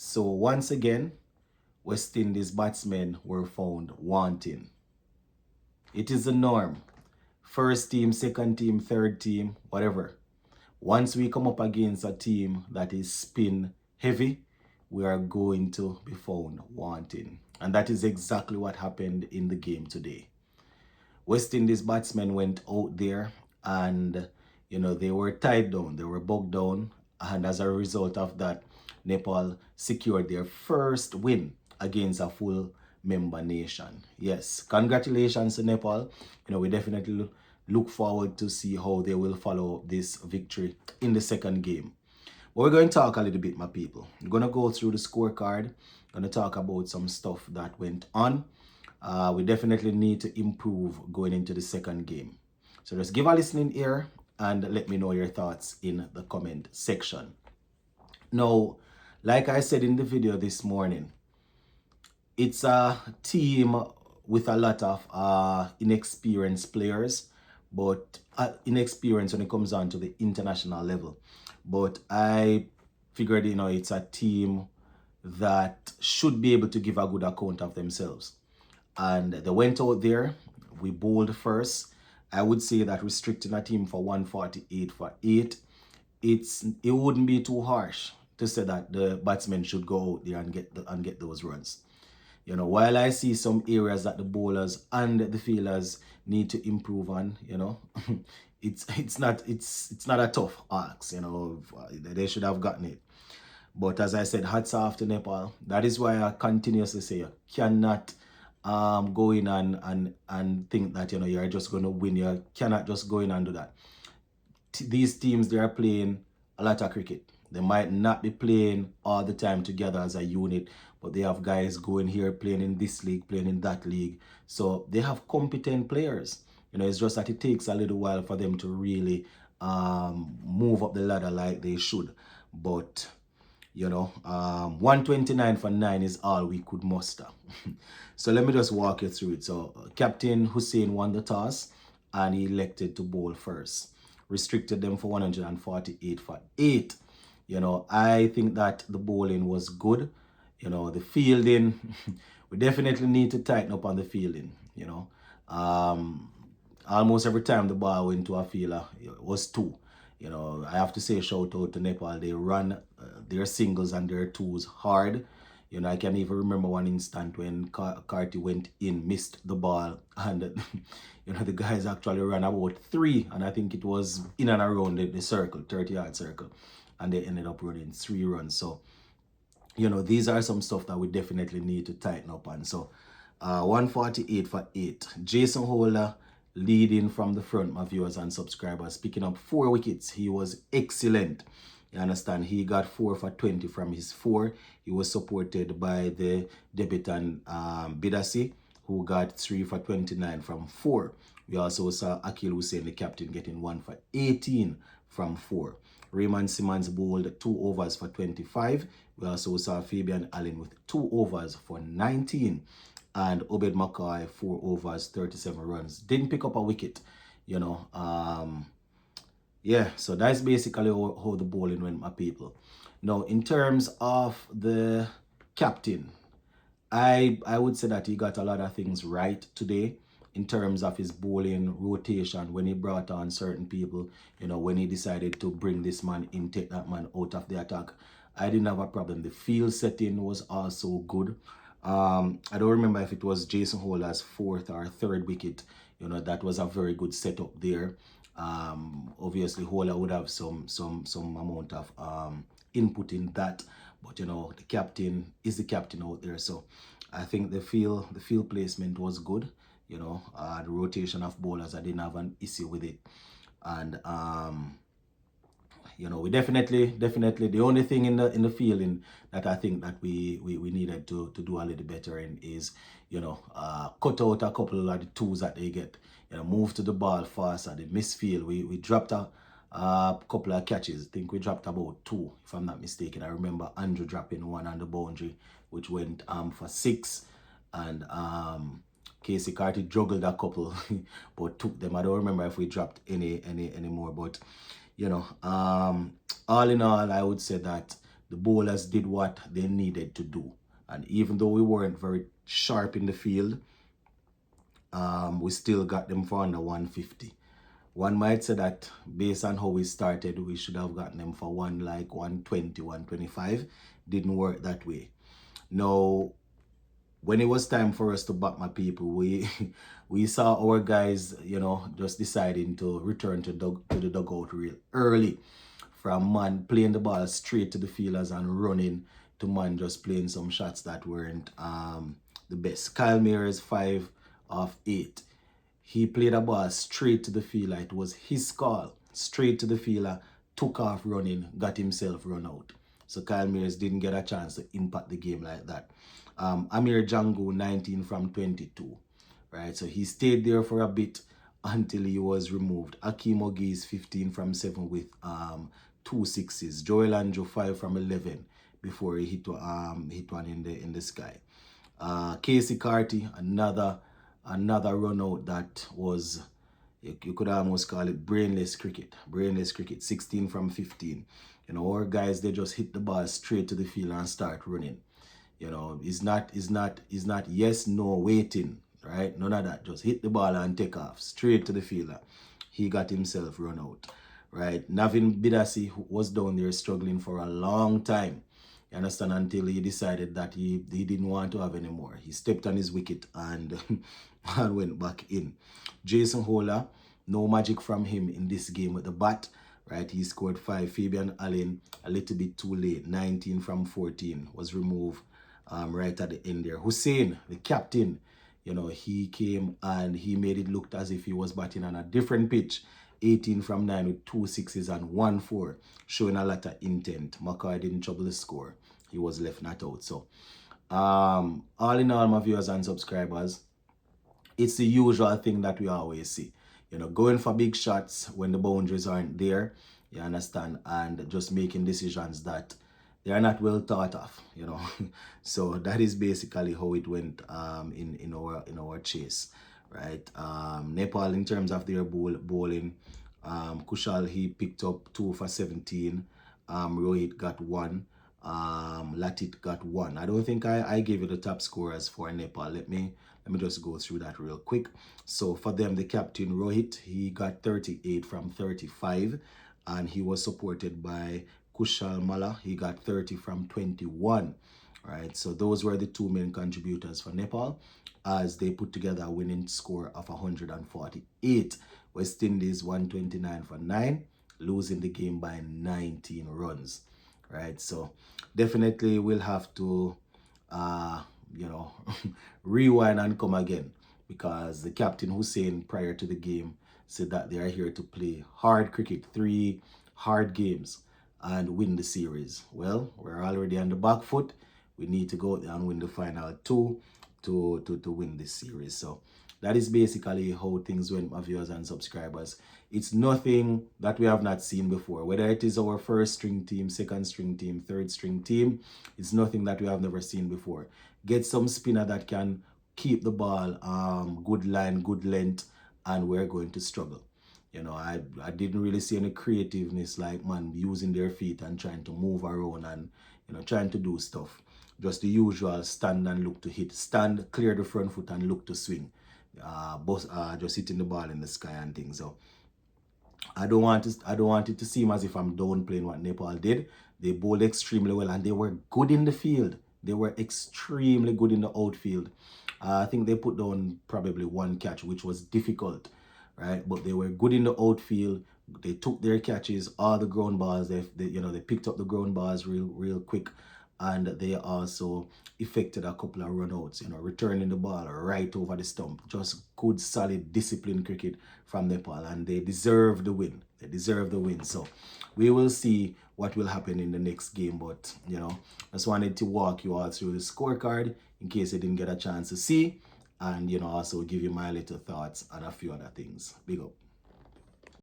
So once again, West Indies batsmen were found wanting. It is the norm. First team, second team, third team, whatever. Once we come up against a team that is spin heavy, we are going to be found wanting. And that is exactly what happened in the game today. West Indies batsmen went out there and, they were tied down, they were bogged down. And as a result of that, Nepal secured their first win against a full member nation. Yes, congratulations to Nepal. We definitely look forward to see how they will follow this victory in the second game. But we're going to talk a little bit, my people. We're going to go through the scorecard. Going to talk about some stuff that went on. We definitely need to improve going into the second game. So just give a listening ear and let me know your thoughts in the comment section. Now, like I said in the video this morning, it's a team with a lot of inexperienced players, but inexperienced when it comes down to the international level. But I figured, it's a team that should be able to give a good account of themselves. And they went out there, we bowled first. I would say that restricting a team for 148 for 8, it wouldn't be too harsh to say that the batsmen should go out there and get those runs. While I see some areas that the bowlers and the fielders need to improve on, it's not a tough ask. They should have gotten it. But as I said, hats off to Nepal. That is why I continuously say you cannot go in and think that you're just going to win. You cannot just go in and do that. These teams, they are playing a lot of cricket. They might not be playing all the time together as a unit, but they have guys going here, playing in this league, playing in that league. So they have competent players. It's just that it takes a little while for them to really move up the ladder like they should. But 129 for 9 is all we could muster. So let me just walk you through it. So Captain Hussein won the toss and he elected to bowl first. Restricted them for 148 for 8. I think that the bowling was good. The fielding, we definitely need to tighten up on the fielding. Almost every time the ball went to a fielder, it was 2. I have to say shout out to Nepal. They run their singles and their 2s hard. I can even remember one instant when Carty went in, missed the ball, and the guys actually ran about 3, and I think it was in and around the circle, 30-yard circle, and they ended up running 3 runs. So, these are some stuff that we definitely need to tighten up on. So, 148 for 8. Jason Holder leading from the front, my viewers and subscribers, picking up 4 wickets. He was excellent. You understand? He got 4 for 20 from his 4. He was supported by the debutant Bidasi, who got 3 for 29 from 4. We also saw Akil Hussein, the captain, getting 1 for 18 from 4. Raymond Simmons bowled 2 overs for 25. We also saw Fabian Allen with 2 overs for 19. And Obed Mackay, 4 overs, 37 runs. Didn't pick up a wicket, yeah, so that's basically how the bowling went, my people. Now, in terms of the captain, I would say that he got a lot of things right today in terms of his bowling rotation, when he brought on certain people, when he decided to bring this man in, take that man out of the attack. I didn't have a problem. The field setting was also good. I don't remember if it was Jason Holder's 4th or 3rd wicket. That was a very good setup there. Obviously Holder would have some amount of input in that, but the captain is the captain out there. So I think the field placement was good. The rotation of bowlers, I didn't have an issue with it. And we definitely the only thing in the fielding that I think that we needed to do a little better in is cut out a couple of the 2s that they get. Move to the ball faster. The misfield, we dropped a couple of catches. I think we dropped about 2, if I'm not mistaken. I remember Andrew dropping 1 on the boundary, which went for 6, and Casey Carty juggled a couple, but took them. I don't remember if we dropped any more, but all in all, I would say that the bowlers did what they needed to do. And even though we weren't very sharp in the field, we still got them for under 150. One might say that based on how we started, we should have gotten them for 120, 125. Didn't work that way. Now, when it was time for us to back my people, we we saw our guys, just deciding to return to the dugout real early. From man playing the ball straight to the fielders and running to man just playing some shots that weren't the best. Kyle Mears 5 of 8. He played a ball straight to the fielder. It was his call. Straight to the fielder, took off running, got himself run out. So Kyle Mears didn't get a chance to impact the game like that. Amir Django 19 from 22. Right, so he stayed there for a bit until he was removed. Akeem Ogies 15 from 7 with 2 sixes. Joel Andrew 5 from 11 before he hit one in the sky. Casey Carty, another run out that was, you could almost call it brainless cricket. 16 from 15. Our guys, they just hit the ball straight to the field and start running. It's not yes, no, waiting, right? None of that. Just hit the ball and take off straight to the fielder. He got himself run out, right? Navin Bidasi was down there struggling for a long time. You understand? Until he decided that he didn't want to have any more. He stepped on his wicket and, and went back in. Jason Holler, no magic from him in this game with the bat. Right, he scored 5. Fabian Allen, a little bit too late. 19 from 14 was removed right at the end there. Hussein, the captain, he came and he made it look as if he was batting on a different pitch. 18 from 9 with 2 sixes and 1 4, showing a lot of intent. McCoy didn't trouble the score. He was left not out. So, all in all, my viewers and subscribers, it's the usual thing that we always see. Going for big shots when the boundaries aren't there, you understand, and just making decisions that they are not well thought of, So that is basically how it went in our chase, right? Nepal, in terms of their bowling, Kushal, he picked up 2 for 17. Rohit got 1. Latit got 1. I don't think I gave you the top scorers for Nepal. Let me just go through that real quick. So for them, the captain Rohit, he got 38 from 35, and he was supported by Kushal Malla. He got 30 from 21. Right, so those were the 2 main contributors for Nepal as they put together a winning score of 148. West Indies 129 for 9, losing the game by 19 runs. Right, so definitely we'll have to rewind and come again, because the captain Hussein prior to the game said that they are here to play hard cricket, 3 hard games, and win the series. Well, we're already on the back foot. We need to go out there and win the final 2 to win this series. So that is basically how things went, my viewers and subscribers. It's nothing that we have not seen before. Whether it is our first string team, second string team, third string team, it's nothing that we have never seen before. Get some spinner that can keep the ball good line, good length, and we're going to struggle. I didn't really see any creativeness, like man using their feet and trying to move around and trying to do stuff. Just the usual stand and look to hit. Stand, clear the front foot and look to swing. Just hitting the ball in the sky and things. So I don't want it to seem as if I'm downplaying what Nepal did. They bowled extremely well and they were good in the field. They were extremely good in the outfield. I think they put down probably 1 catch, which was difficult, right? But they were good in the outfield. They took their catches, all the ground balls. They picked up the ground balls real quick, and they also effected a couple of runouts, returning the ball right over the stump. Just good, solid, disciplined cricket from Nepal, and they deserve the win. So we will see what will happen in the next game, but just wanted to walk you all through the scorecard in case you didn't get a chance to see, and also give you my little thoughts on a few other things. Big up.